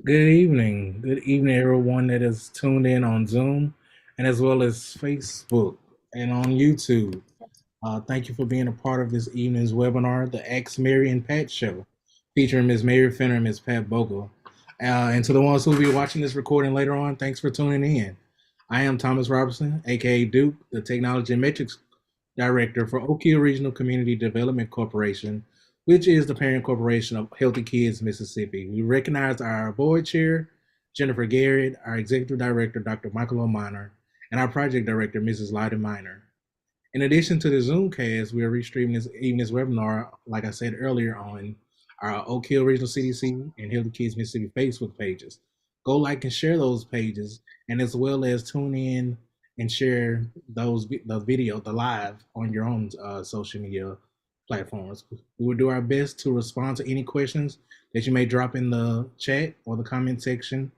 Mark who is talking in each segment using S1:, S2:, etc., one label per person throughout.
S1: Good evening. Good evening, everyone that is tuned in on Zoom and as well as Facebook and on YouTube. Thank you for being a part of this evening's webinar, the Ask Mary and Pat Show, featuring Ms. Mary Fenner and Ms. Pat Bogle. And to the ones who will be watching this recording later on, thanks for tuning in. I am Thomas Robertson, aka Duke, the Technology and Metrics Director for Oak Hill Regional Community Development Corporation, which is the parent corporation of Healthy Kids Mississippi. We recognize our board chair, Jennifer Garrett, our executive director, Dr. Michael O'Miner, and our project director, Mrs. Lyda Miner. In addition to the Zoomcast, we are restreaming this evening's webinar, like I said earlier, on our Oak Hill Regional CDC and Healthy Kids Mississippi Facebook pages. Go like and share those pages, and as well as tune in and share the live on your own social media platforms. We will do our best to respond to any questions that you may drop in the chat or the comment section.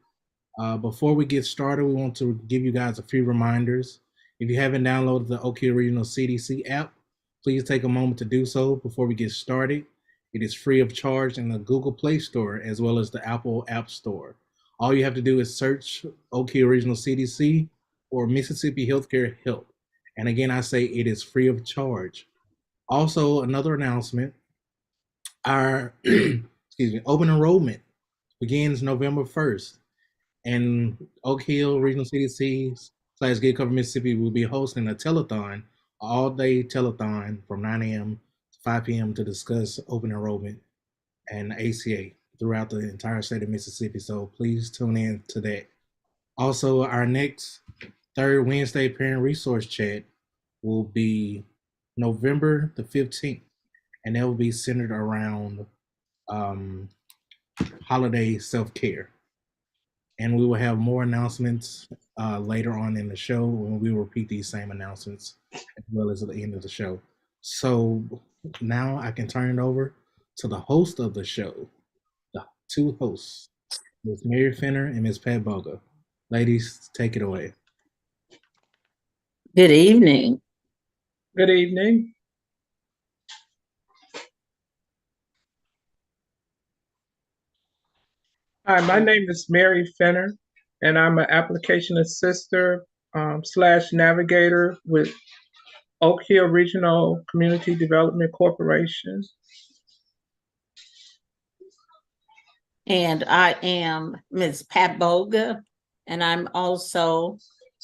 S1: Before we get started, we want to give you guys a few reminders. If you haven't downloaded the Oak Hill Regional CDC app, please take a moment to do so before we get started. It is free of charge in the Google Play Store as well as the Apple App Store. All you have to do is search Oak Hill Regional CDC or Mississippi Healthcare Help. And again, I say it is free of charge. Also, another announcement, our open enrollment begins November 1st. And Oak Hill Regional CDC / Get Covered Mississippi will be hosting a telethon, all-day telethon from 9 a.m. to 5 p.m. to discuss open enrollment and ACA throughout the entire state of Mississippi. So please tune in to that. Also, our next third Wednesday Parent Resource Chat will be November the 15th, and that will be centered around holiday self-care. And we will have more announcements later on in the show when we will repeat these same announcements as well as at the end of the show. So now I can turn it over to the host of the show, the two hosts, Ms. Mary Fenner and Ms. Pat Bogle. Ladies, take it away.
S2: Good evening.
S3: Good evening. Hi, my name is Mary Fenner, and I'm an application assister / navigator with Oak Hill Regional Community Development Corporation.
S2: And I am Ms. Pat Bogle, and I'm also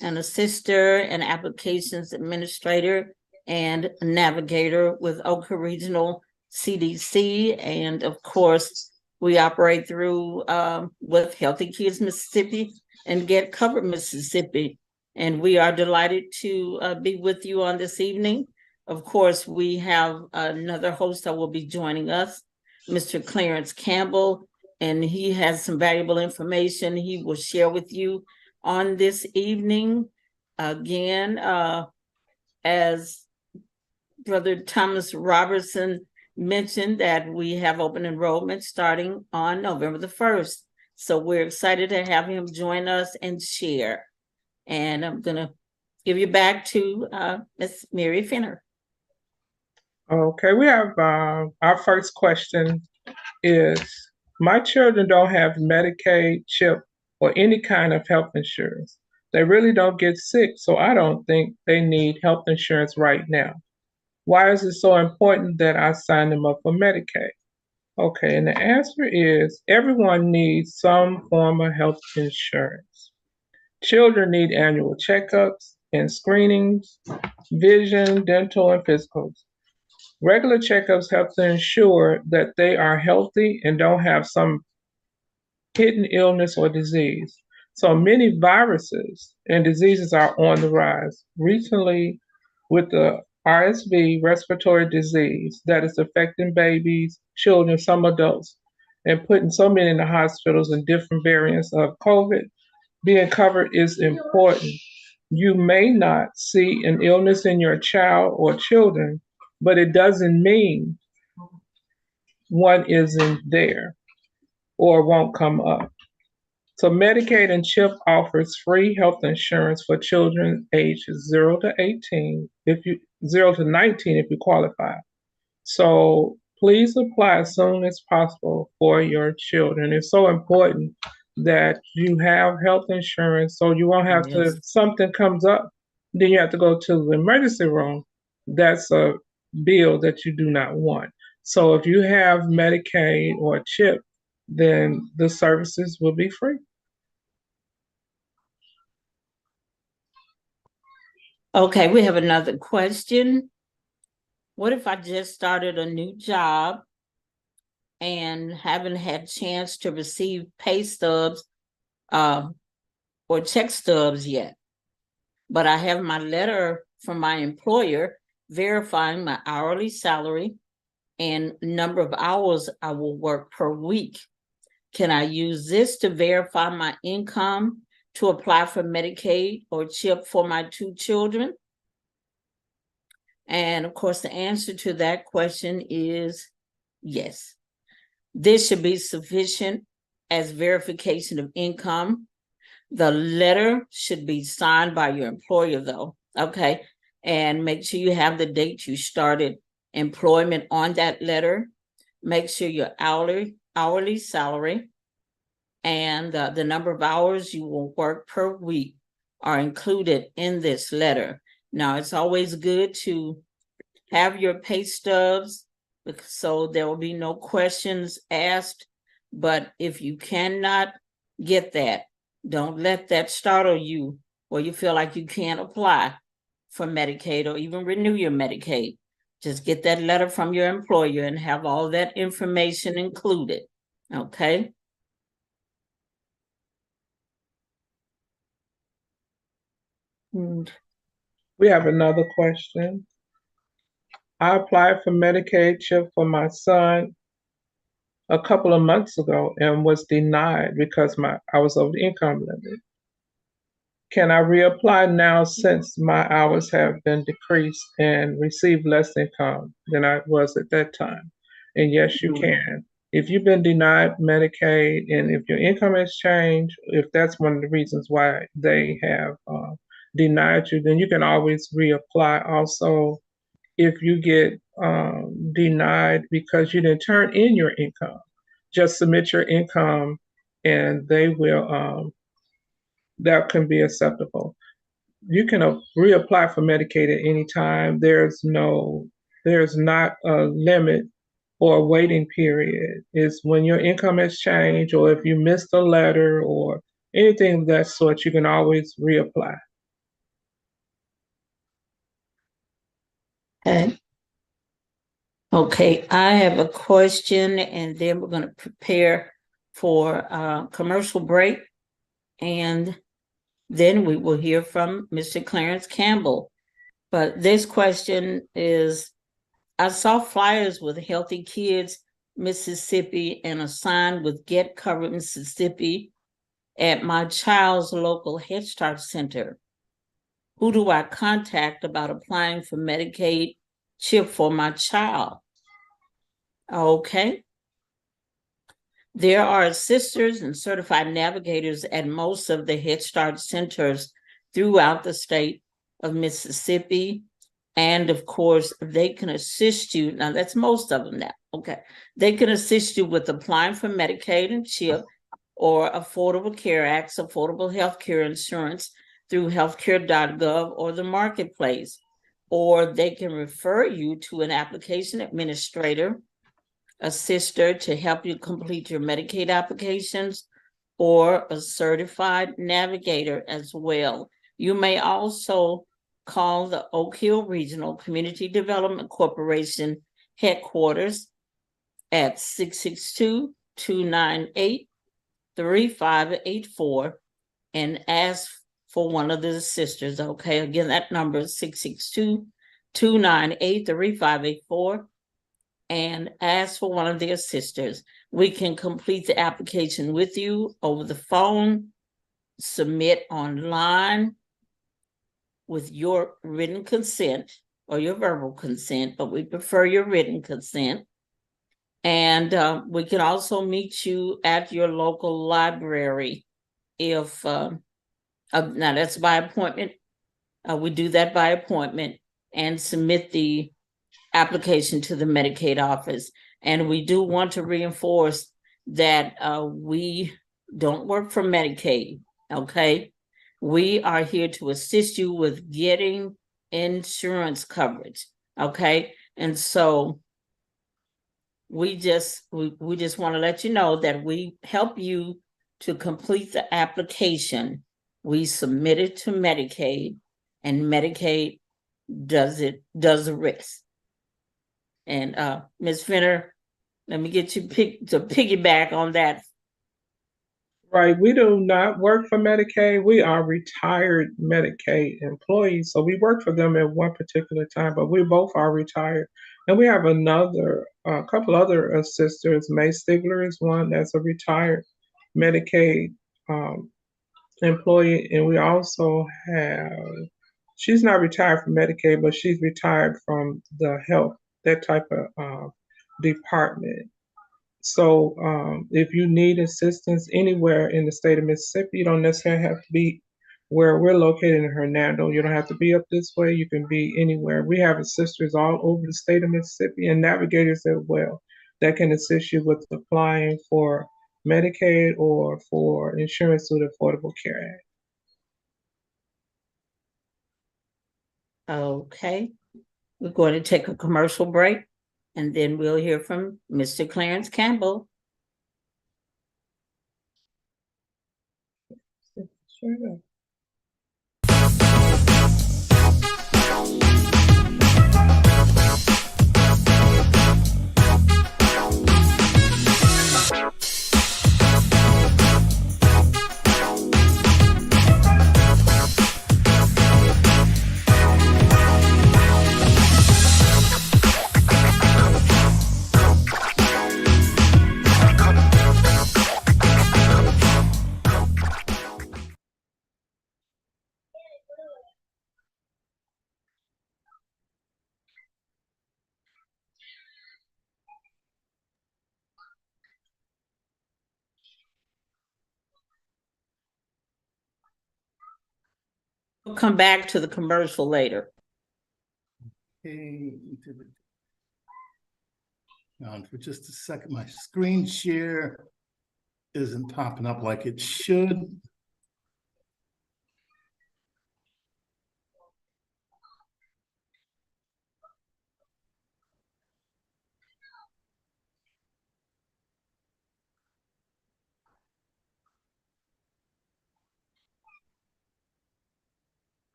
S2: an assister and applications administrator and navigator with Oak Hill Regional CDC. And of course, we operate through with Healthy Kids Mississippi and Get Covered Mississippi. And we are delighted to be with you on this evening. Of course, we have another host that will be joining us, Mr. Clarence Campbell, and he has some valuable information he will share with you on this evening. Again, as Brother Thomas Robertson mentioned, that we have open enrollment starting on November the 1st. So we're excited to have him join us and share. And I'm going to give you back to Ms. Mary Fenner.
S3: Okay, we have our first question is, my children don't have Medicaid, CHIP, or any kind of health insurance. They really don't get sick, so I don't think they need health insurance right now. Why is it so important that I sign them up for Medicaid? Okay, and the answer is everyone needs some form of health insurance. Children need annual checkups and screenings, vision, dental, and physicals. Regular checkups help to ensure that they are healthy and don't have some hidden illness or disease. So many viruses and diseases are on the rise. Recently, with the RSV, respiratory disease, that is affecting babies, children, some adults, and putting so many in the hospitals and different variants of COVID, being covered is important. You may not see an illness in your child or children, but it doesn't mean one isn't there or won't come up. So Medicaid and CHIP offers free health insurance for children ages 0 to 19 if you qualify. So please apply as soon as possible for your children. It's so important that you have health insurance, so you won't have to,
S2: Yes.
S3: if something comes up, then you have to go to the emergency room. That's a bill that you do not want. So if you have Medicaid or CHIP, then the services will be free.
S2: Okay, we have another question. What if I just started a new job and haven't had chance to receive pay stubs or check stubs yet? But I have my letter from my employer verifying my hourly salary and number of hours I will work per week. Can I use this to verify my income to apply for Medicaid or CHIP for my 2 children? And of course, the answer to that question is yes. This should be sufficient as verification of income. The letter should be signed by your employer, though, okay? And make sure you have the date you started employment on that letter. Make sure your hourly salary and the number of hours you will work per week are included in this letter. Now, it's always good to have your pay stubs so there will be no questions asked. But if you cannot get that, don't let that startle you or you feel like you can't apply for Medicaid or even renew your Medicaid. Just get that letter from your employer and have all that information included. Okay.
S3: We have another question. I applied for Medicaid CHIP for my son a couple of months ago and was denied because I was over the income limit. Can I reapply now since my hours have been decreased and receive less income than I was at that time? And yes, you can. If you've been denied Medicaid and if your income has changed, if that's one of the reasons why they have denied you, then you can always reapply. Also, if you get denied because you didn't turn in your income, just submit your income and they will, that can be acceptable. You can reapply for Medicaid at any time. There's not a limit or a waiting period. It's when your income has changed or if you missed a letter or anything of that sort, you can always reapply.
S2: Okay. Okay, I have a question and then we're going to prepare for a commercial break. And then we will hear from Mr. Clarence Campbell. But this question is, I saw flyers with Healthy Kids Mississippi and a sign with Get Covered Mississippi at my child's local Head Start Center. Who do I contact about applying for Medicaid CHIP for my child? Okay. There are sisters and certified navigators at most of the Head Start centers throughout the state of Mississippi. And of course, they can assist you. Now, that's most of them now. Okay. They can assist you with applying for Medicaid and CHIP or Affordable Care Act's Affordable Health Care Insurance through healthcare.gov or the marketplace. Or they can refer you to an application administrator, a sister to help you complete your Medicaid applications, or a certified navigator as well. You may also call the Oak Hill Regional Community Development Corporation headquarters at 662-298-3584 and ask for one of the sisters. Okay, again, that number is 662-298-3584 and ask for one of their sisters. We can complete the application with you over the phone, submit online with your written consent or your verbal consent, but we prefer your written consent. And we can also meet you at your local library if, now that's by appointment. We do that by appointment and submit the application to the Medicaid office. And we do want to reinforce that we don't work for Medicaid, okay? We are here to assist you with getting insurance coverage, okay? And so we just want to let you know that we help you to complete the application. We submit it to Medicaid, and Medicaid does the rest. And Ms. Finner, let me get you to piggyback on that.
S3: Right. We do not work for Medicaid. We are retired Medicaid employees. So we work for them at one particular time, but we both are retired. And we have a couple other sisters. May Stigler is one that's a retired Medicaid um, employee. And we also have, she's not retired from Medicaid, but she's retired from the health, that type of department. So if you need assistance anywhere in the state of Mississippi, you don't necessarily have to be where we're located in Hernando. You don't have to be up this way. You can be anywhere. We have sisters all over the state of Mississippi and navigators as well that can assist you with applying for Medicaid or for insurance through the Affordable Care Act.
S2: Okay, we're going to take a commercial break, and then we'll hear from Mr. Clarence Campbell.
S3: Sure.
S2: We'll come back to the commercial later.
S4: Okay. For just a second, my screen share isn't popping up like it should.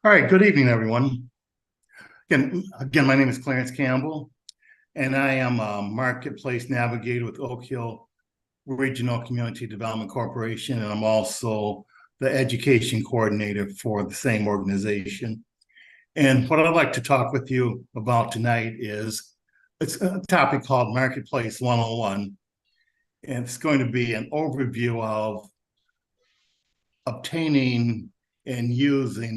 S4: All right, good evening, everyone. Again, my name is Clarence Campbell, and I am a marketplace navigator with Oak Hill Regional Community Development Corporation, and I'm also the education coordinator for the same organization. And what I'd like to talk with you about tonight is it's a topic called Marketplace 101, and it's going to be an overview of obtaining and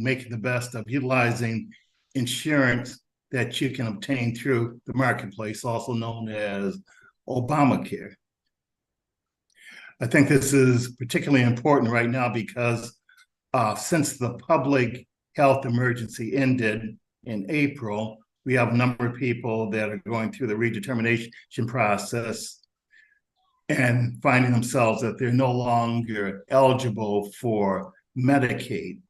S4: making the best of utilizing insurance that you can obtain through the marketplace, also known as Obamacare. I think this is particularly important right now because since the public health emergency ended in April, we have a number of people that are going through the redetermination process and finding themselves that they're no longer eligible for Medicaid.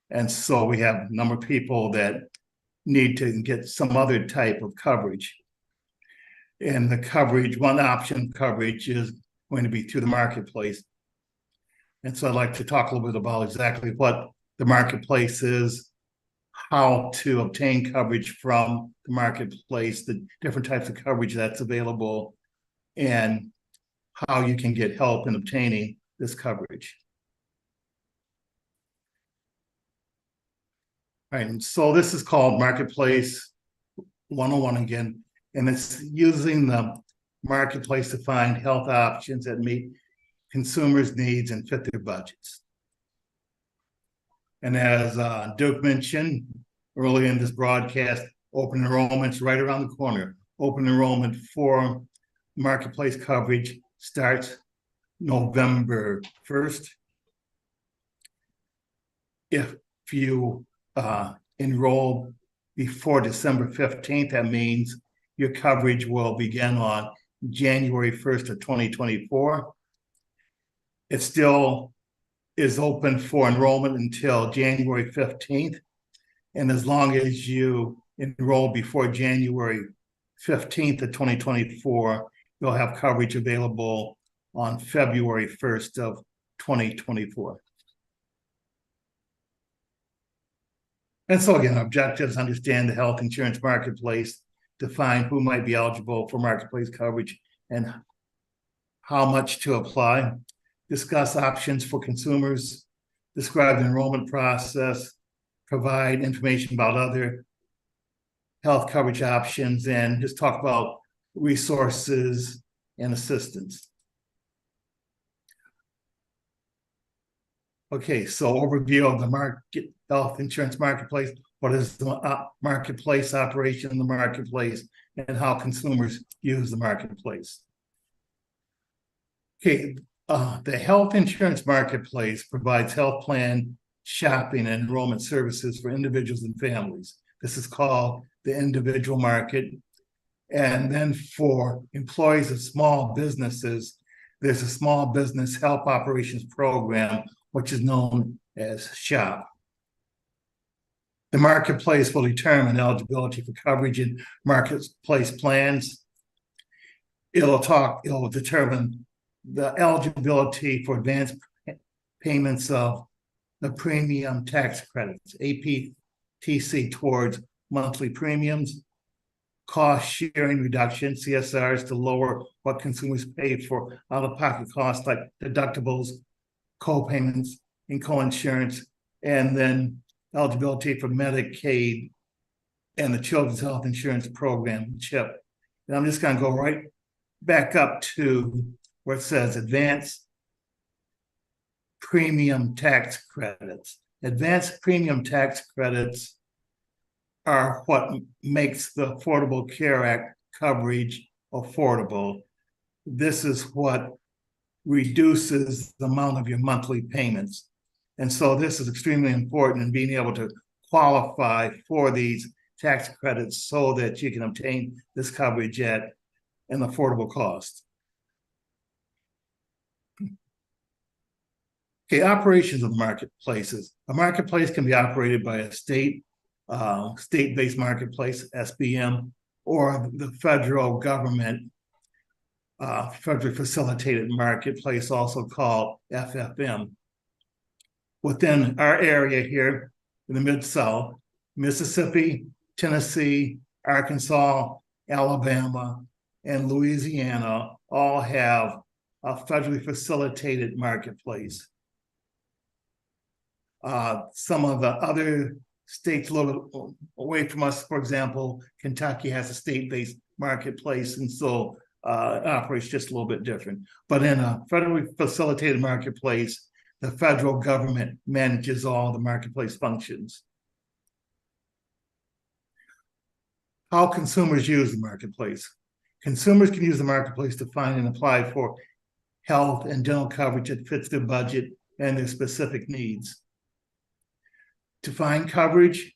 S4: And so we have a number of people that need to get some other type of coverage. And the coverage, one option coverage is going to be through the marketplace. And so I'd like to talk a little bit about exactly what the marketplace is, how to obtain coverage from the marketplace, the different types of coverage that's available, and how you can get help in obtaining this coverage. All right, and so this is called Marketplace 101 again, and it's using the marketplace to find health options that meet consumers' needs and fit their budgets. And as Duke mentioned earlier in this broadcast, open enrollment's right around the corner. Open enrollment for marketplace coverage starts November 1st. If you enroll before December 15th, that means your coverage will begin on January 1st of 2024. It still is open for enrollment until January 15th. And as long as you enroll before January 15th of 2024, you'll have coverage available on February 1st of 2024. And so again, objectives: understand the health insurance marketplace, define who might be eligible for marketplace coverage and how much to apply, discuss options for consumers, describe the enrollment process, provide information about other health coverage options, and just talk about resources and assistance. Okay, so overview of the health insurance marketplace. What is the marketplace operation in the marketplace, and how consumers use the marketplace? Okay, the health insurance marketplace provides health plan shopping and enrollment services for individuals and families. This is called the individual market. And then for employees of small businesses, there's a small business health operations program, which is known as SHOP. The marketplace will determine eligibility for coverage in marketplace plans. It'll determine the eligibility for advanced payments of the premium tax credits, APTC, towards monthly premiums, cost sharing reduction, CSRs, to lower what consumers pay for out-of-pocket costs like deductibles, co-payments, and co-insurance, and then eligibility for Medicaid and the Children's Health Insurance Program, CHIP. And I'm just going to go right back up to where it says advanced premium tax credits. Advanced premium tax credits are what makes the Affordable Care Act coverage affordable. This is what reduces the amount of your monthly payments. And so this is extremely important in being able to qualify for these tax credits so that you can obtain this coverage at an affordable cost. Okay, operations of the marketplaces. A marketplace can be operated by a state-based marketplace, SBM, or the federal government, federally facilitated marketplace, also called FFM. Within our area here in the Mid-South, Mississippi, Tennessee, Arkansas, Alabama, and Louisiana all have a federally facilitated marketplace. Some of the other states a little away from us, for example, Kentucky has a state-based marketplace, and so it operates just a little bit different. But in a federally facilitated marketplace, the federal government manages all the marketplace functions. How consumers use the marketplace. Consumers can use the marketplace to find and apply for health and dental coverage that fits their budget and their specific needs. To find coverage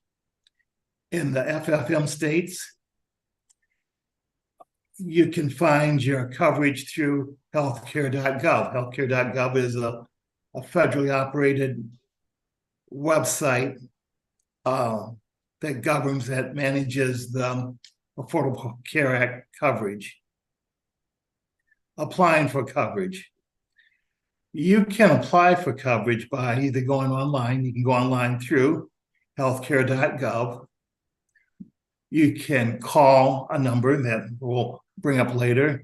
S4: in the FFM states, you can find your coverage through healthcare.gov. Healthcare.gov is a federally operated website that manages the Affordable Care Act coverage. Applying for coverage. You can apply for coverage by either going online. You can go online through healthcare.gov. You can call a number that we'll bring up later.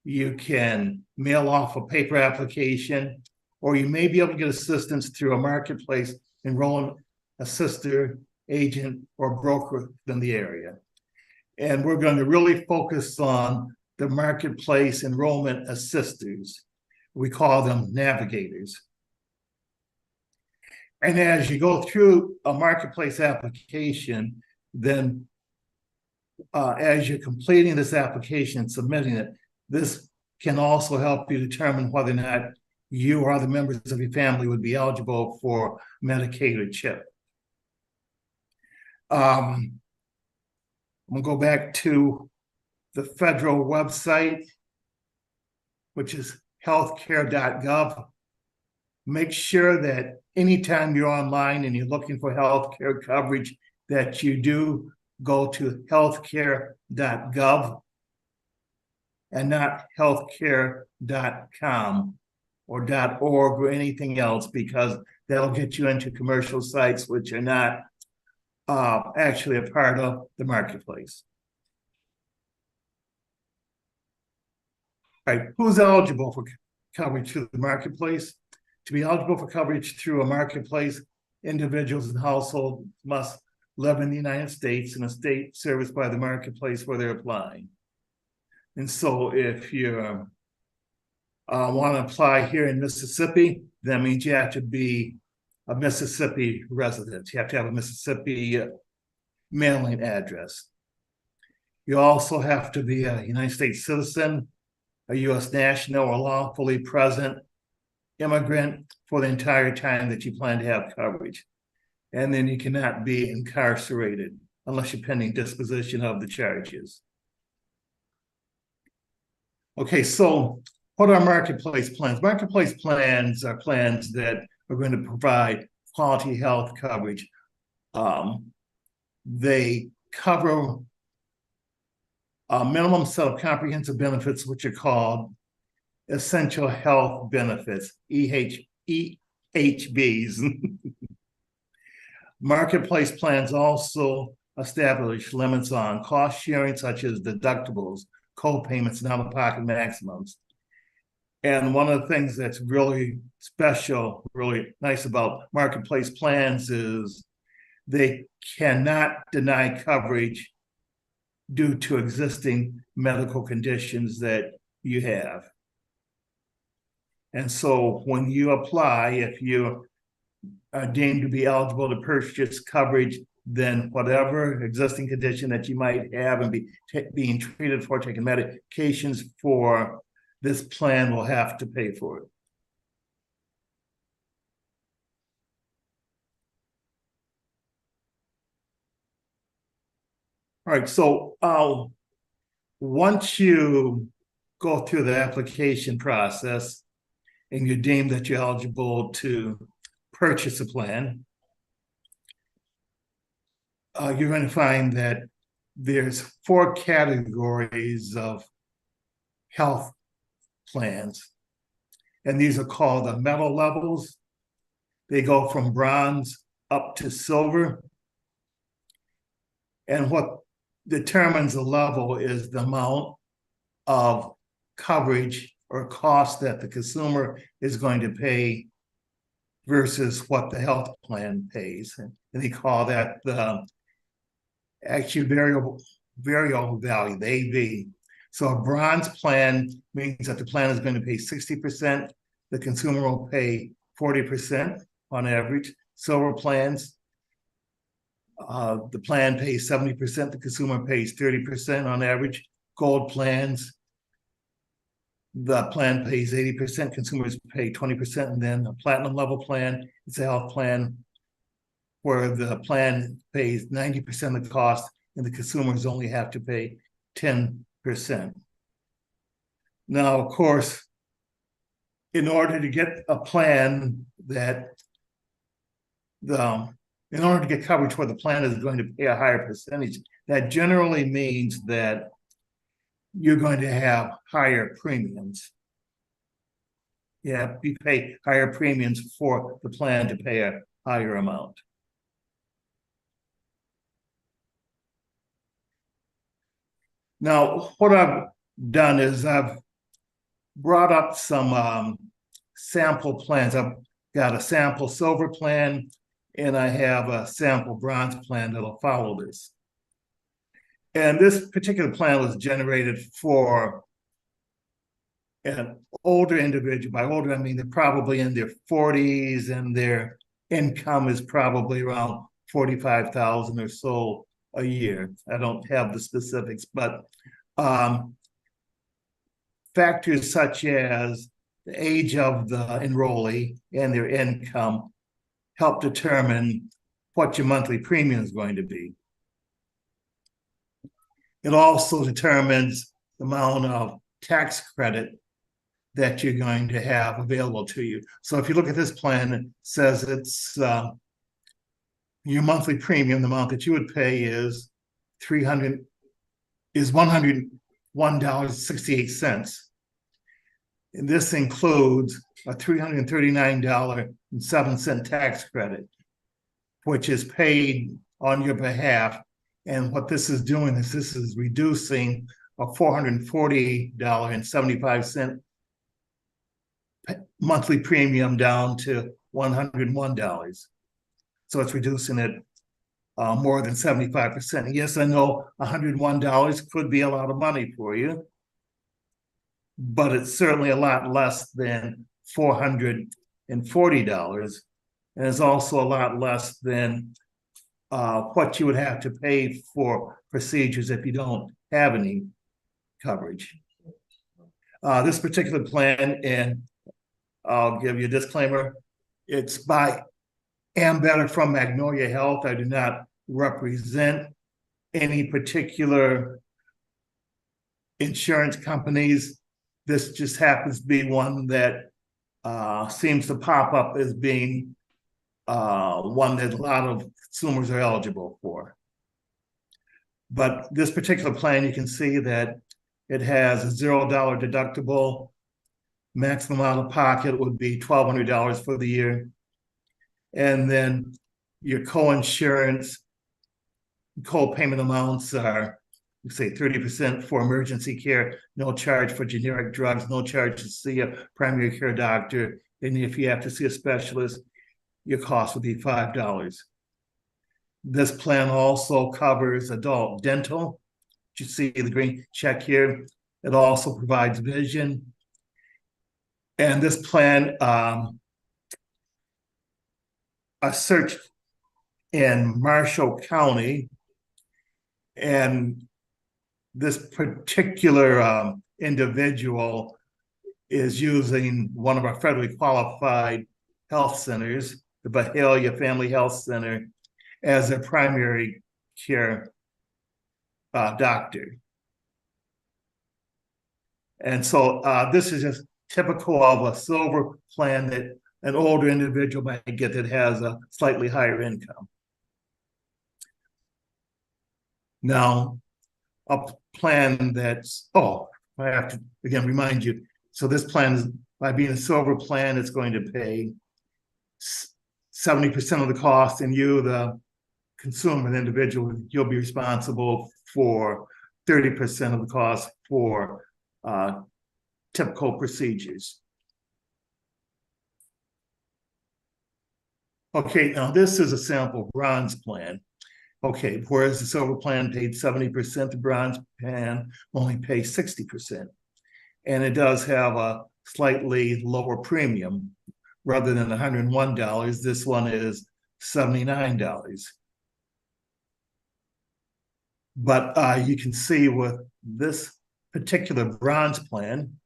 S4: You can mail off a paper application, or you may be able to get assistance through a marketplace enrollment assister, agent, or broker in the area. And we're going to really focus on the marketplace enrollment assisters. We call them navigators. And as you go through a marketplace application, then as you're completing this application and submitting it, this can also help you determine whether or not you or other members of your family would be eligible for Medicaid or CHIP. I'm gonna go back to the federal website, which is healthcare.gov. Make sure that anytime you're online and you're looking for healthcare coverage, that you do go to healthcare.gov and not healthcare.com or .org or anything else, because that'll get you into commercial sites which are not actually a part of the marketplace. All right, who's eligible for coverage through the marketplace? To be eligible for coverage through a marketplace, individuals and households must live in the United States in a state serviced by the marketplace where they're applying. And so if you want to apply here in Mississippi, that means you have to be a Mississippi resident. You have to have a Mississippi mailing address. You also have to be a United States citizen, a U.S. national, or lawfully present immigrant for the entire time that you plan to have coverage. And then you cannot be incarcerated unless you're pending disposition of the charges. Okay, so what are marketplace plans? Marketplace plans are plans that are going to provide quality health coverage. They cover a minimum set of comprehensive benefits, which are called essential health benefits, EHBs. Marketplace plans also establish limits on cost sharing, such as deductibles, co-payments, and out-of-pocket maximums. And one of the things that's really special, really nice about marketplace plans is they cannot deny coverage due to existing medical conditions that you have. And so when you apply, if you are deemed to be eligible to purchase coverage, then whatever existing condition that you might have and being treated for, taking medications for, this plan will have to pay for it. All right, so once you go through the application process and you're deemed that you're eligible to purchase a plan, you're going to find that there's 4 categories of health plans, and these are called the metal levels. They go from bronze up to silver, and what determines the level is the amount of coverage or cost that the consumer is going to pay versus what the health plan pays. And they call that the actually variable value, the AV. So a bronze plan means that the plan is going to pay 60%, the consumer will pay 40% on average. Silver plans, the plan pays 70%, the consumer pays 30% on average. Gold plans, the plan pays 80%, consumers pay 20%, and then a platinum level plan, it's a health plan where the plan pays 90% of the cost and the consumers only have to pay 10%. Now, of course, in order to get a plan that in order to get coverage where the plan is going to pay a higher percentage, that generally means that you're going to have higher premiums. Yeah, you pay higher premiums for the plan to pay a higher amount. Now, what I've done is I've brought up some sample plans. I've got a sample silver plan, and I have a sample bronze plan that'll follow this. And this particular plan was generated for an older individual. By older, I mean they're probably in their 40s and their income is probably around $45,000 or so a year. I don't have the specifics, but factors such as the age of the enrollee and their income help determine what your monthly premium is going to be. It also determines the amount of tax credit that you're going to have available to you. So if you look at this plan, it says it's your monthly premium, the amount that you would pay is $101.68. And this includes a $339.07 tax credit, which is paid on your behalf. And what this is doing is this is reducing a $440.75 monthly premium down to $101. So it's reducing it more than 75%. Yes, I know $101 could be a lot of money for you, but it's certainly a lot less than $440. And it's also a lot less than what you would have to pay for procedures if you don't have any coverage. This particular plan, and I'll give you a disclaimer, it's by Better from Magnolia Health. I do not represent any particular insurance companies. This just happens to be one that seems to pop up as being one that a lot of consumers are eligible for. But this particular plan, you can see that it has a $0 deductible. Maximum out of pocket would be $1,200 for the year. And then your co-insurance, co-payment amounts are, say, 30% for emergency care, no charge for generic drugs, no charge to see a primary care doctor. And if you have to see a specialist, your cost would be $5. This plan also covers adult dental. You see the green check here. It also provides vision. And this plan, I searched in Marshall County, and this particular individual is using one of our federally qualified health centers, the Bahalia Family Health Center, as a primary care doctor. And so this is just typical of a silver plan that an older individual might get that has a slightly higher income. Now, a plan that's, I have to again remind you, so this plan is, by being a silver plan, it's going to pay 70% of the cost, and you, the consumer, the individual, you'll be responsible for 30% of the cost for typical procedures. Okay, now this is a sample bronze plan. Okay, whereas the silver plan paid 70%, the bronze plan only pays 60%. And it does have a slightly lower premium. Rather than $101, this one is $79. But you can see with this particular bronze plan,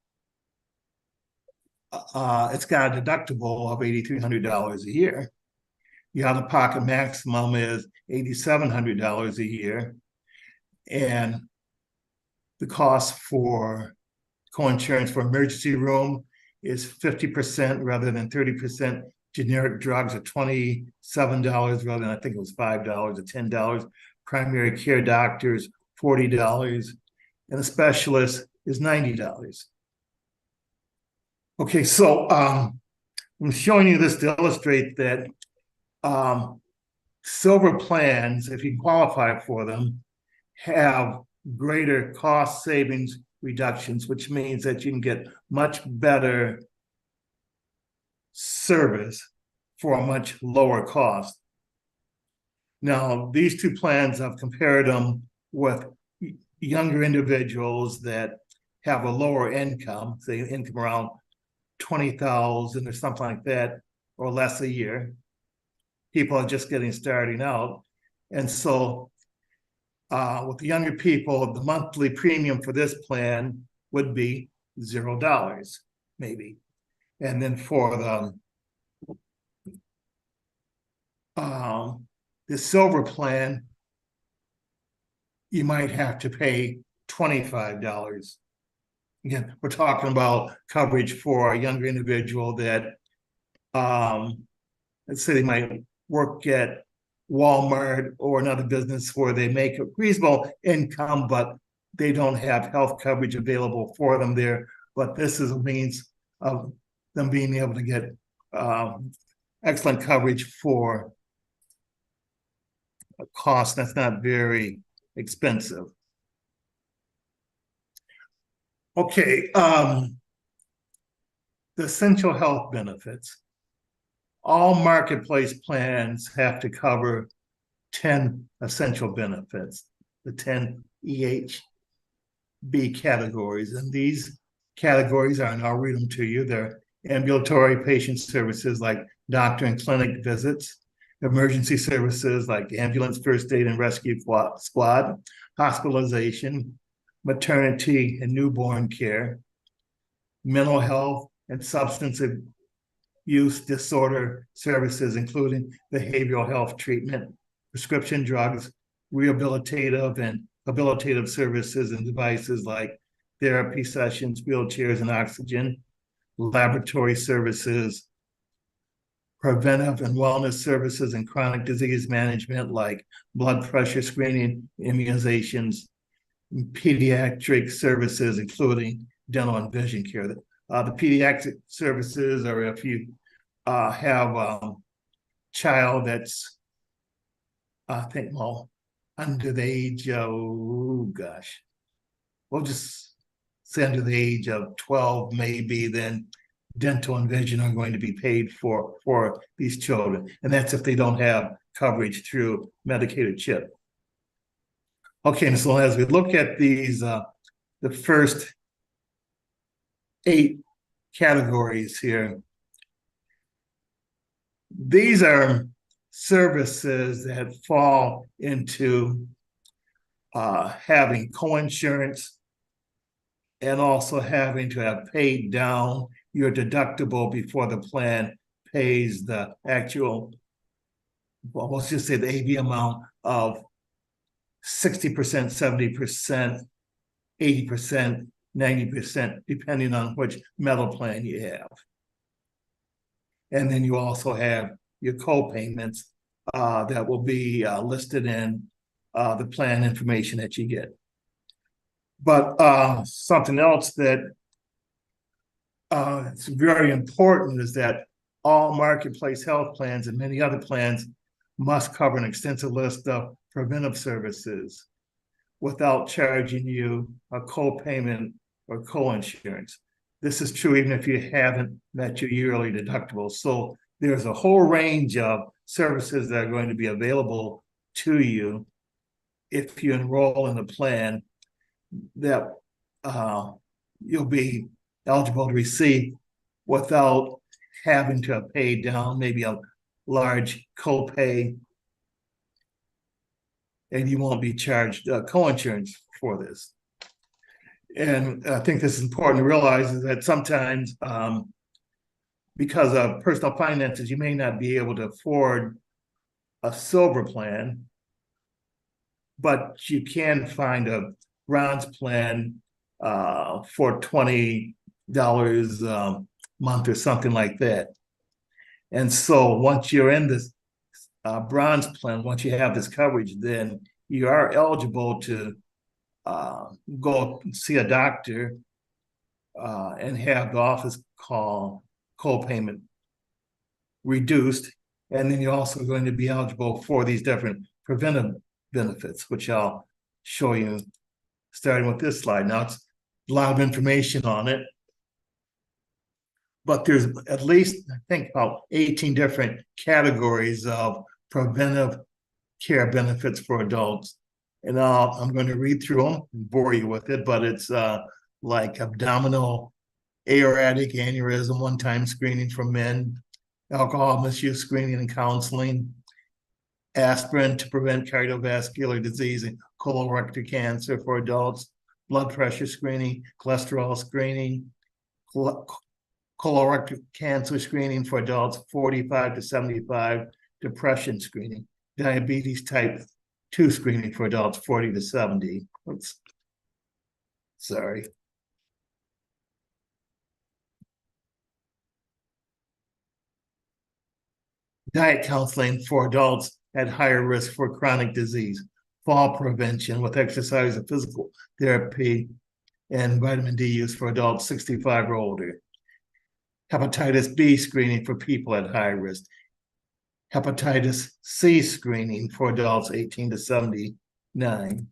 S4: it's got a deductible of $8,300 a year. Your out-of-pocket maximum is $8,700 a year. And the cost for co-insurance for emergency room is 50% rather than 30%. Generic drugs are $27 rather than, I think it was $5 or $10. Primary care doctors, $40. And a specialist is $90. Okay, so I'm showing you this to illustrate that silver plans, if you qualify for them, have greater cost savings reductions, which means that you can get much better service for a much lower cost. Now, these two plans, I've compared them with younger individuals that have a lower income, say income around $20,000 or something like that, or less a year. People are just getting starting out. And so with the younger people, the monthly premium for this plan would be $0, maybe. And then for the silver plan, you might have to pay $25. Again, we're talking about coverage for a younger individual that, let's say they might work at Walmart or another business where they make a reasonable income, but they don't have health coverage available for them there. But this is a means of them being able to get excellent coverage for a cost that's not very expensive. Okay, the essential health benefits. All marketplace plans have to cover 10 essential benefits, the 10 EHB categories. And these categories are, and I'll read them to you, they're ambulatory patient services like doctor and clinic visits, emergency services like ambulance, first aid, and rescue squad, hospitalization, maternity and newborn care, mental health and substance use disorder services, including behavioral health treatment, prescription drugs, rehabilitative and habilitative services and devices like therapy sessions, wheelchairs and oxygen, laboratory services, preventive and wellness services and chronic disease management like blood pressure screening, immunizations, pediatric services, including dental and vision care. The pediatric services are if you have a child that's, I think, well, under the age of, oh gosh, we'll just say under the age of 12, maybe, then dental and vision are going to be paid for these children. And that's if they don't have coverage through Medicaid or CHIP. Okay, and so as we look at these, the first 8 categories here, these are services that fall into having co-insurance and also having to have paid down your deductible before the plan pays the actual, well, let's just say the AV amount of 60%, 70%, 80%, 90%, depending on which metal plan you have. And then you also have your co-payments that will be listed in the plan information that you get. But something else that it's very important is that all marketplace health plans and many other plans must cover an extensive list of preventive services without charging you a co-payment or co-insurance. This is true even if you haven't met your yearly deductible. So there's a whole range of services that are going to be available to you if you enroll in the plan that you'll be eligible to receive without having to have paid down maybe a large copay, and you won't be charged co-insurance for this. And I think this is important to realize is that sometimes because of personal finances, you may not be able to afford a silver plan, but you can find a bronze plan for $20 a month or something like that. And so once you're in this bronze plan, once you have this coverage, then you are eligible to go see a doctor and have the office call co-payment reduced. And then you're also going to be eligible for these different preventive benefits, which I'll show you starting with this slide. Now, it's a lot of information on it, but there's at least, I think, about 18 different categories of preventive care benefits for adults. And I'm going to read through them and bore you with it, but it's like abdominal aortic aneurysm, one-time screening for men, alcohol misuse screening and counseling, aspirin to prevent cardiovascular disease and colorectal cancer for adults, blood pressure screening, cholesterol screening, colorectal cancer screening for adults 45 to 75, depression screening, diabetes type 2 screening for adults 40 to 70. Oops. Sorry. Diet counseling for adults at higher risk for chronic disease, fall prevention with exercise and physical therapy, and vitamin D use for adults 65 or older. Hepatitis B screening for people at high risk. Hepatitis C screening for adults 18 to 79.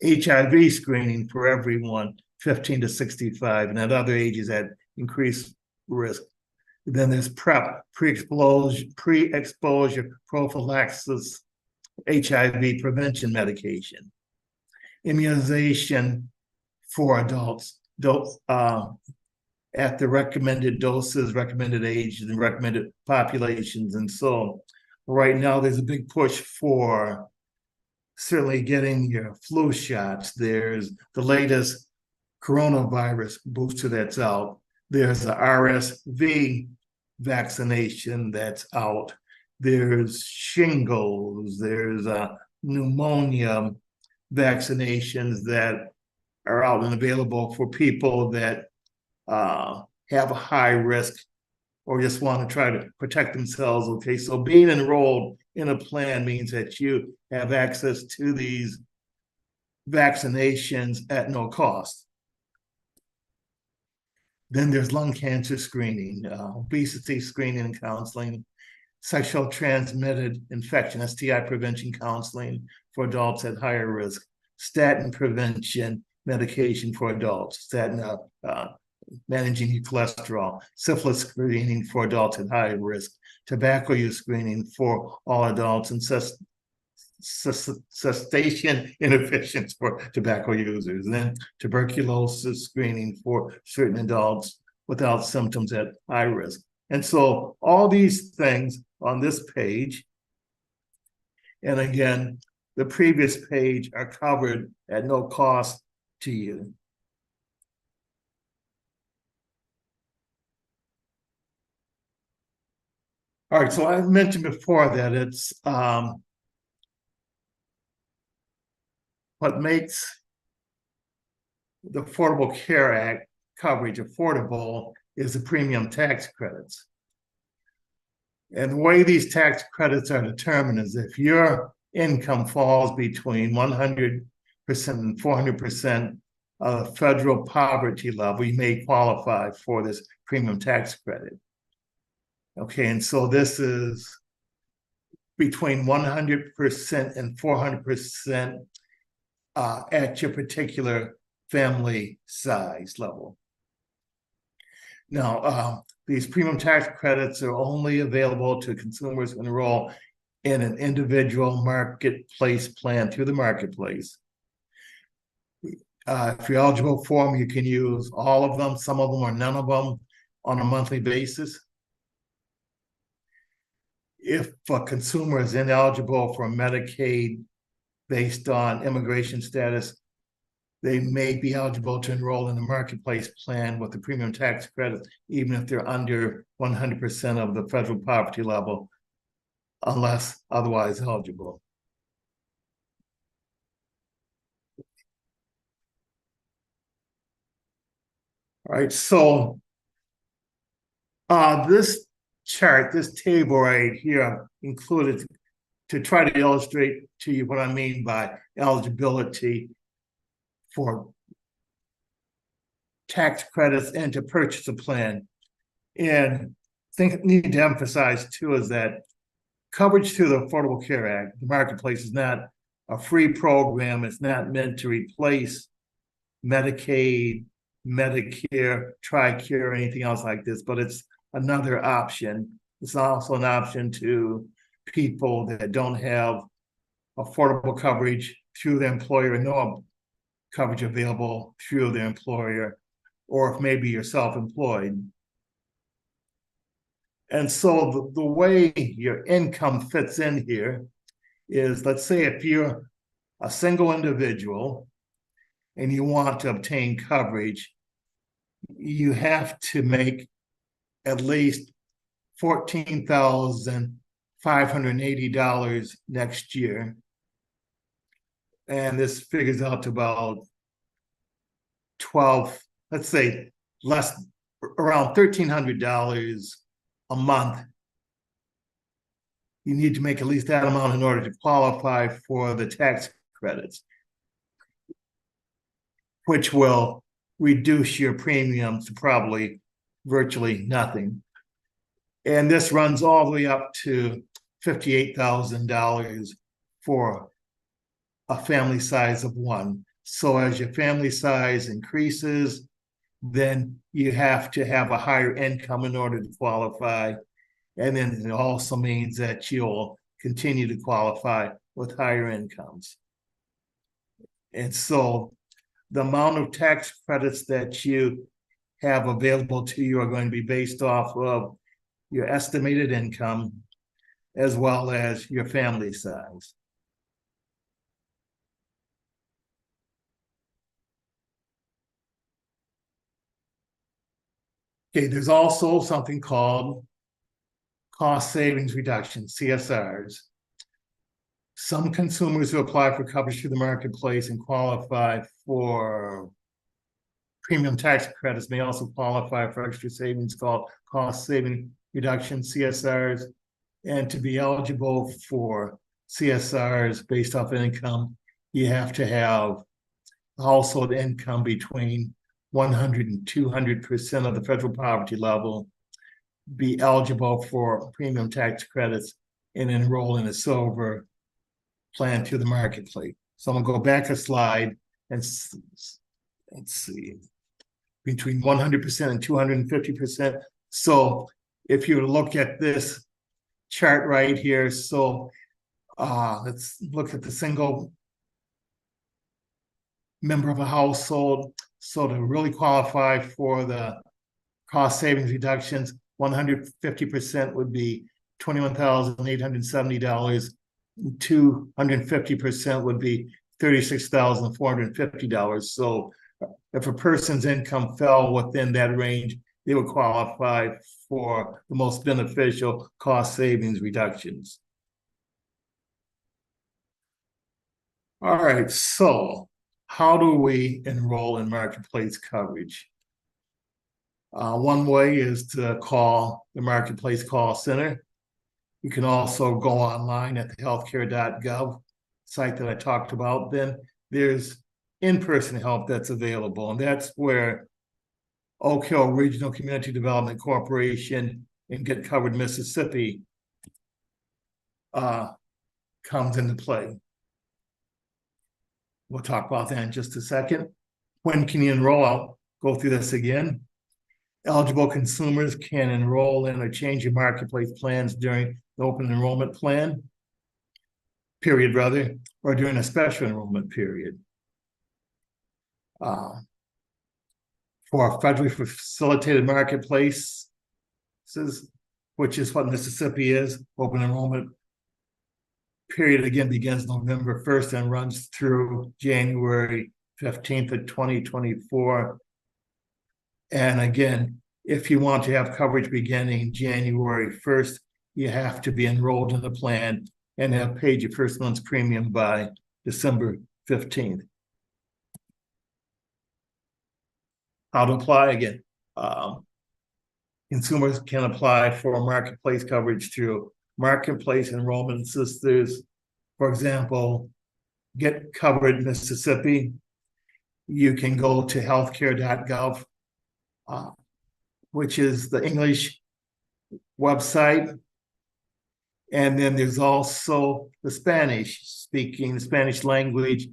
S4: HIV screening for everyone 15 to 65 and at other ages at increased risk. Then there's PrEP, pre-exposure prophylaxis, HIV prevention medication. Immunization for adults at the recommended doses, recommended ages, and recommended populations. And so right now there's a big push for certainly getting your flu shots. There's the latest coronavirus booster that's out. There's the RSV vaccination that's out. There's shingles. There's pneumonia vaccinations that are out and available for people that have a high risk or just want to try to protect themselves. Okay, so being enrolled in a plan means that you have access to these vaccinations at no cost. Then there's lung cancer screening, obesity screening and counseling, sexual transmitted infection, STI prevention counseling for adults at higher risk, statin prevention medication for adults, statin managing your cholesterol, syphilis screening for adults at high risk, tobacco use screening for all adults, and cessation inhibitions for tobacco users, and then tuberculosis screening for certain adults without symptoms at high risk. And so all these things on this page, and again, the previous page, are covered at no cost to you. All right, so I mentioned before that it's what makes the Affordable Care Act coverage affordable is the premium tax credits. And the way these tax credits are determined is if your income falls between 100% and 400% of the federal poverty level, you may qualify for this premium tax credit. Okay, and so this is between 100% and 400% at your particular family size level. Now, these premium tax credits are only available to consumers who enroll in an individual marketplace plan through the marketplace. If you're eligible for them, you can use all of them, some of them or none of them on a monthly basis. If a consumer is ineligible for Medicaid based on immigration status, they may be eligible to enroll in the marketplace plan with the premium tax credit, even if they're under 100% of the federal poverty level, unless otherwise eligible. All right, so this chart, this table right here, included to try to illustrate to you what I mean by eligibility for tax credits and to purchase a plan. And need to emphasize too is that coverage through the Affordable Care Act, the marketplace, is not a free program. It's not meant to replace Medicaid, Medicare, TRICARE, or anything else like this, but it's another option. It's also an option to people that don't have affordable coverage through their employer, no coverage available through their employer, or if maybe you're self-employed. And so the way your income fits in here is, let's say if you're a single individual and you want to obtain coverage, you have to make at least $14,580 next year. And this figures out to about 12, let's say less, around $1,300 a month. You need to make at least that amount in order to qualify for the tax credits, which will reduce your premiums to probably virtually nothing. And this runs all the way up to $58,000 for a family size of one. So as your family size increases, then you have to have a higher income in order to qualify. And then it also means that you'll continue to qualify with higher incomes. And so the amount of tax credits that you have available to you are going to be based off of your estimated income as well as your family size. Okay, there's also something called cost savings reduction, CSRs. Some consumers who apply for coverage through the marketplace and qualify for premium tax credits may also qualify for extra savings called cost saving reduction, CSRs. And to be eligible for CSRs based off income, you have to have household income between 100 and 200% of the federal poverty level, be eligible for premium tax credits, and enroll in a silver plan through the marketplace. So I'm gonna go back a slide and let's see, between 100% and 250%. So if you look at this chart right here, so let's look at the single member of a household. So to really qualify for the cost savings reductions, 150% would be $21,870. 250% would be $36,450. So if a person's income fell within that range, they would qualify for the most beneficial cost savings reductions. All right, so how do we enroll in marketplace coverage? One way is to call the Marketplace Call Center. You can also go online at the healthcare.gov site that I talked about. Then there's in-person help that's available, and that's where Oak Hill Regional Community Development Corporation and Get Covered Mississippi comes into play. We'll talk about that in just a second. When can you enroll? I'll go through this again. Eligible consumers can enroll in or change your marketplace plans during the open enrollment period, or during a special enrollment period. For federally facilitated marketplaces, which is what Mississippi is, open enrollment period again begins November 1st and runs through January 15th of 2024. And again, if you want to have coverage beginning January 1st, you have to be enrolled in the plan and have paid your first month's premium by December 15th. How to apply again? Consumers can apply for marketplace coverage through Marketplace Enrollment Assisters. For example, Get Covered Mississippi. You can go to healthcare.gov, which is the English website. And then there's also the Spanish language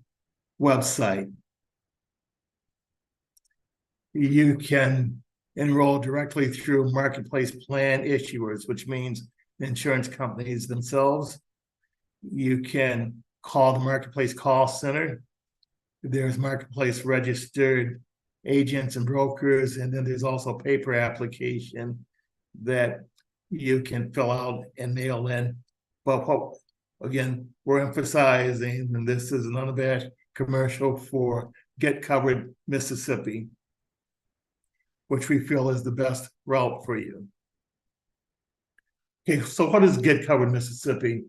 S4: website. You can enroll directly through marketplace plan issuers, which means the insurance companies themselves. You can call the Marketplace Call Center. There's marketplace registered agents and brokers, and then there's also a paper application that you can fill out and mail in. But what, again, we're emphasizing, and this is an unabashed commercial for Get Covered Mississippi, which we feel is the best route for you. Okay, so what is Get Covered Mississippi?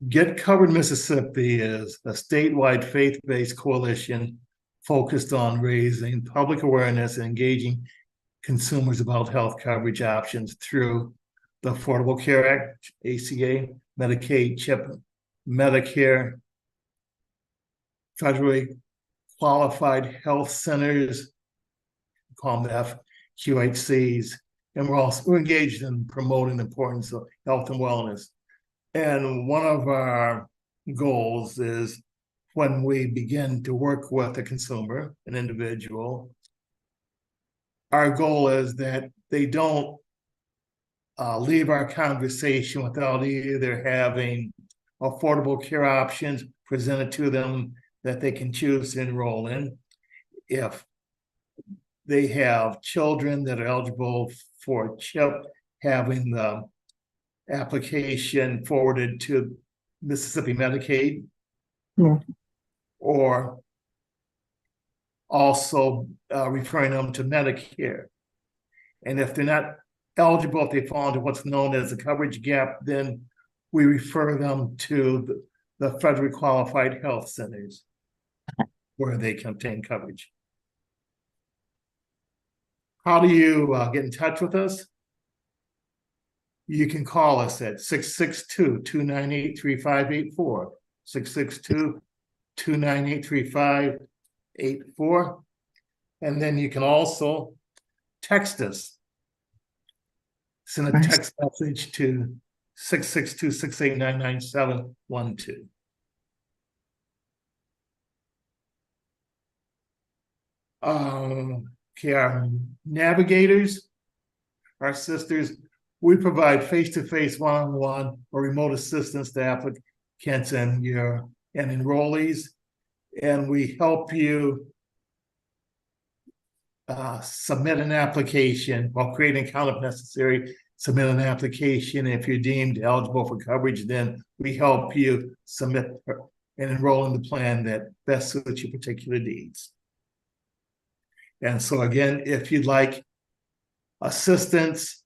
S4: Get Covered Mississippi is a statewide faith-based coalition focused on raising public awareness and engaging consumers about health coverage options through the Affordable Care Act, ACA, Medicaid, CHIP, Medicare, federally qualified health centers, call them FQHCs, and we're engaged in promoting the importance of health and wellness. And one of our goals is when we begin to work with a consumer, an individual, our goal is that they don't leave our conversation without either having affordable care options presented to them that they can choose to enroll in. If they have children that are eligible for CHIP, having the application forwarded to Mississippi Medicaid, or also referring them to Medicare. And if they're not eligible, if they fall into what's known as a coverage gap, then we refer them to the federally qualified health centers where they can obtain coverage. How do you get in touch with us? You can call us at 662-298-3584, 662-298-3584. And then you can also text us. Send a text message to 662-689-9712. Okay, our navigators, our sisters, we provide face-to-face, one-on-one, or remote assistance to applicants and enrollees, and we help you submit an application while creating account if necessary. Submit an application. If you're deemed eligible for coverage, then we help you submit and enroll in the plan that best suits your particular needs. And so again, if you'd like assistance,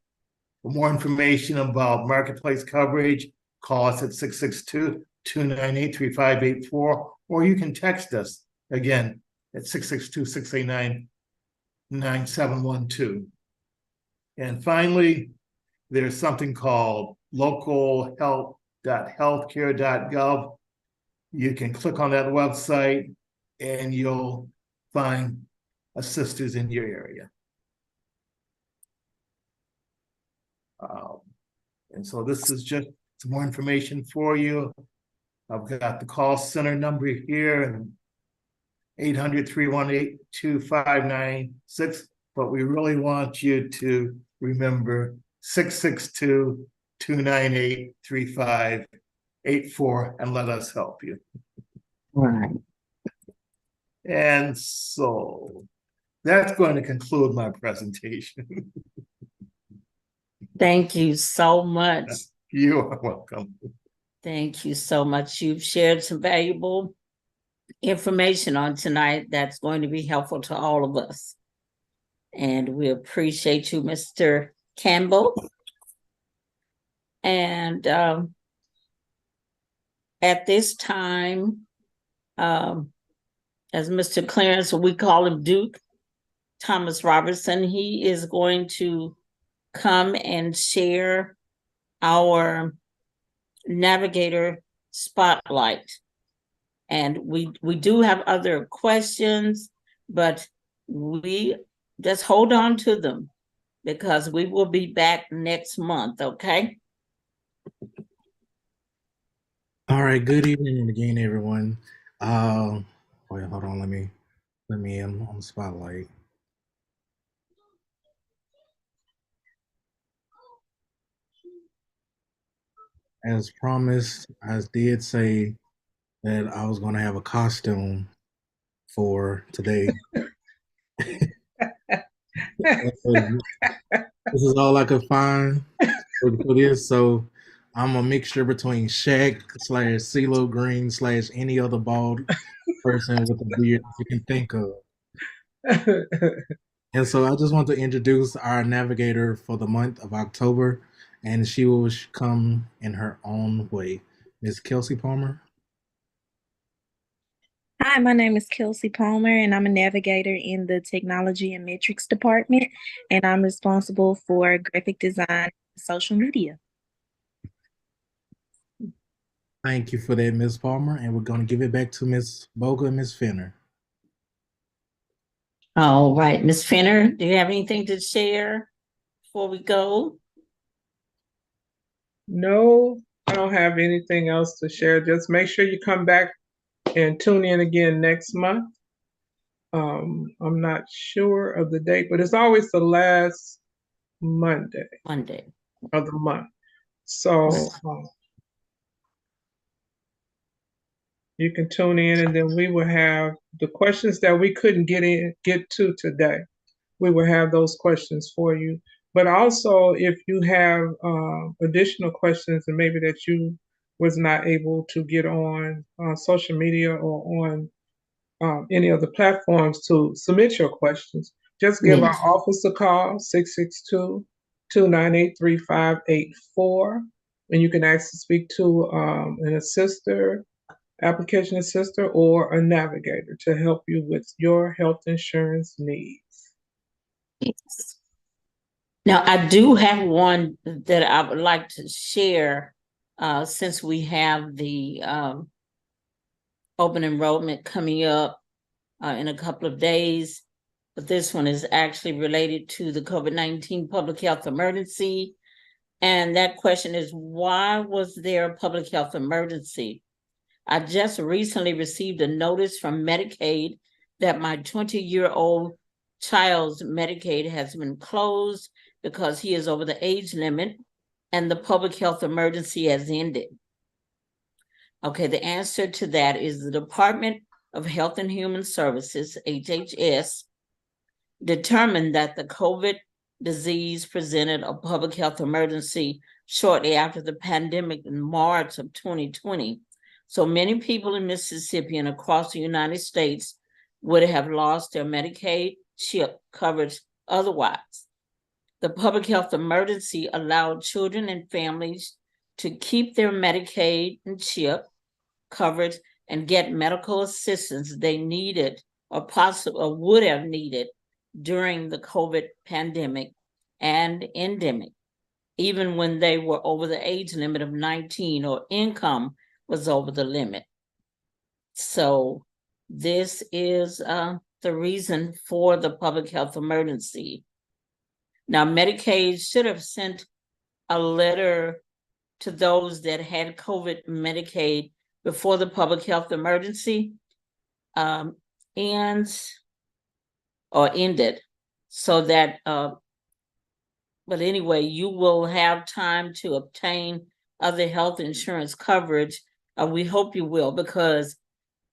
S4: for more information about marketplace coverage, call us at 662-298-3584, or you can text us again at 662-689-9712. And finally, there's something called localhealth.healthcare.gov. You can click on that website and you'll find assisters in your area. And so this is just some more information for you. I've got the call center number here, and 800-318-2596, but we really want you to remember 662-298-3584 and let us help you.
S2: Right.
S4: And so that's going to conclude my presentation.
S2: Thank you so much.
S4: You are welcome.
S2: Thank you so much. You've shared some valuable information on tonight that's going to be helpful to all of us. And we appreciate you, Mr. Campbell. And at this time, as Mr. Clarence, we call him Duke, Thomas Robertson, he is going to come and share our navigator spotlight. And we do have other questions, but we just hold on to them because we will be back next month, okay?
S1: All right, good evening again, everyone. Wait, hold on, let me in on the spotlight. As promised, I did say that I was going to have a costume for today. This is all I could find for this, so I'm a mixture between Shaq / CeeLo Green / any other bald person with a beard you can think of. And so I just want to introduce our navigator for the month of October, and she will come in her own way. Ms. Kelsey Palmer.
S5: Hi, my name is Kelsey Palmer, and I'm a navigator in the Technology and Metrics department, and I'm responsible for graphic design and social media.
S1: Thank you for that, Ms. Palmer. And we're going to give it back to Ms. Boga and Ms. Finner.
S2: All right, Ms. Finner, do you have anything to share before we go?
S3: No, I don't have anything else to share. Just make sure you come back and tune in again next month. I'm not sure of the date, but it's always the last Monday
S2: Monday.
S3: of the month. So you can tune in, and then we will have the questions that we couldn't get to today. We will have those questions for you. But also, if you have additional questions and maybe that you was not able to get on social media or on any of the platforms to submit your questions, just give our office a call, 662-298-3584. And you can ask to speak to an assister, application assister, or a navigator to help you with your health insurance needs.
S2: Yes. Now, I do have one that I would like to share since we have the open enrollment coming up in a couple of days. But this one is actually related to the COVID-19 public health emergency. And that question is, why was there a public health emergency? I just recently received a notice from Medicaid that my 20-year-old child's Medicaid has been closed because he is over the age limit and the public health emergency has ended. Okay, the answer to that is the Department of Health and Human Services, HHS, determined that the COVID disease presented a public health emergency shortly after the pandemic in March of 2020. So many people in Mississippi and across the United States would have lost their Medicaid CHIP coverage otherwise. The public health emergency allowed children and families to keep their Medicaid and CHIP coverage and get medical assistance they needed or would have needed during the COVID pandemic and endemic, even when they were over the age limit of 19 or income was over the limit. So this is the reason for the public health emergency. Now, Medicaid should have sent a letter to those that had COVID Medicaid before the public health emergency ended, so that but anyway, you will have time to obtain other health insurance coverage. We hope you will, because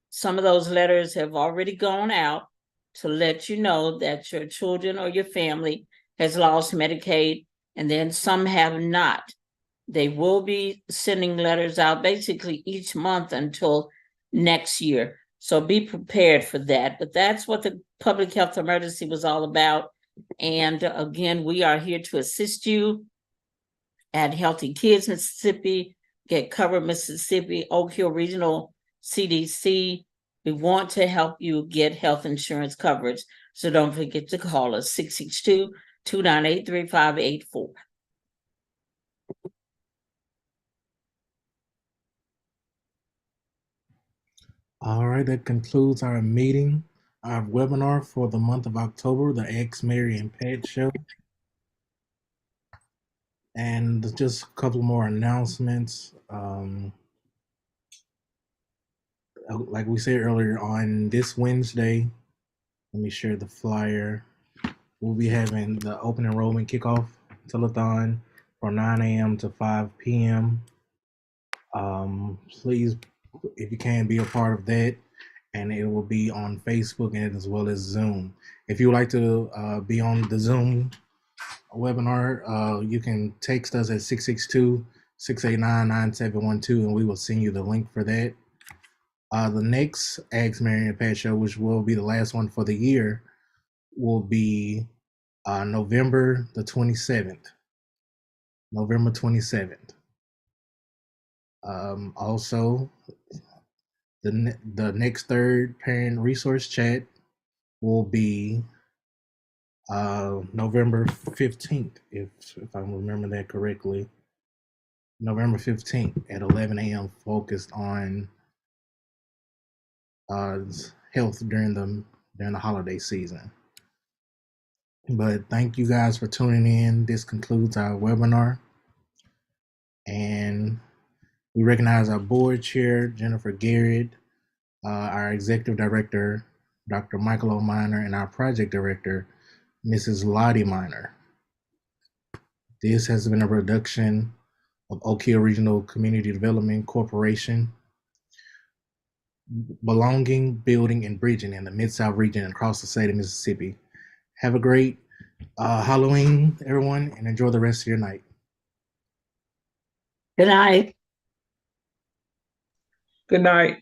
S2: some of those letters have already gone out to let you know that your children or your family has lost Medicaid, and then some have not. They will be sending letters out basically each month until next year. So be prepared for that. But that's what the public health emergency was all about. And again, we are here to assist you at Healthy Kids Mississippi, Get Covered Mississippi, Oak Hill Regional CDC. We want to help you get health insurance coverage. So don't forget to call us 662-298-3584.
S1: All right, that concludes our meeting, our webinar for the month of October, the Ask Mary and Pat show. And just a couple more announcements. Like we said earlier, on this Wednesday, let me share the flyer. We'll be having the open enrollment kickoff telethon from 9 a.m. to 5 p.m. Please, if you can, be a part of that, and it will be on Facebook and as well as Zoom. If you would like to be on the Zoom webinar, you can text us at 662-689-9712, and we will send you the link for that. The next Ask Mary and Pat show, which will be the last one for the year, will be November the 27th. November 27th. Also, the next third parent resource chat will be November 15th, if I remember that correctly. November 15th at 11 a.m. focused on uh, health during the holiday season. But thank you guys for tuning in. This concludes our webinar. And we recognize our board chair, Jennifer Garrett, our executive director, Dr. Michael O. Miner, and our project director, Mrs. Lottie Miner. This has been a production of Oak Hill Regional Community Development Corporation, belonging, building, and bridging in the Mid-South region and across the state of Mississippi. Have a great Halloween, everyone, and enjoy the rest of your night.
S2: Good night.
S3: Good night.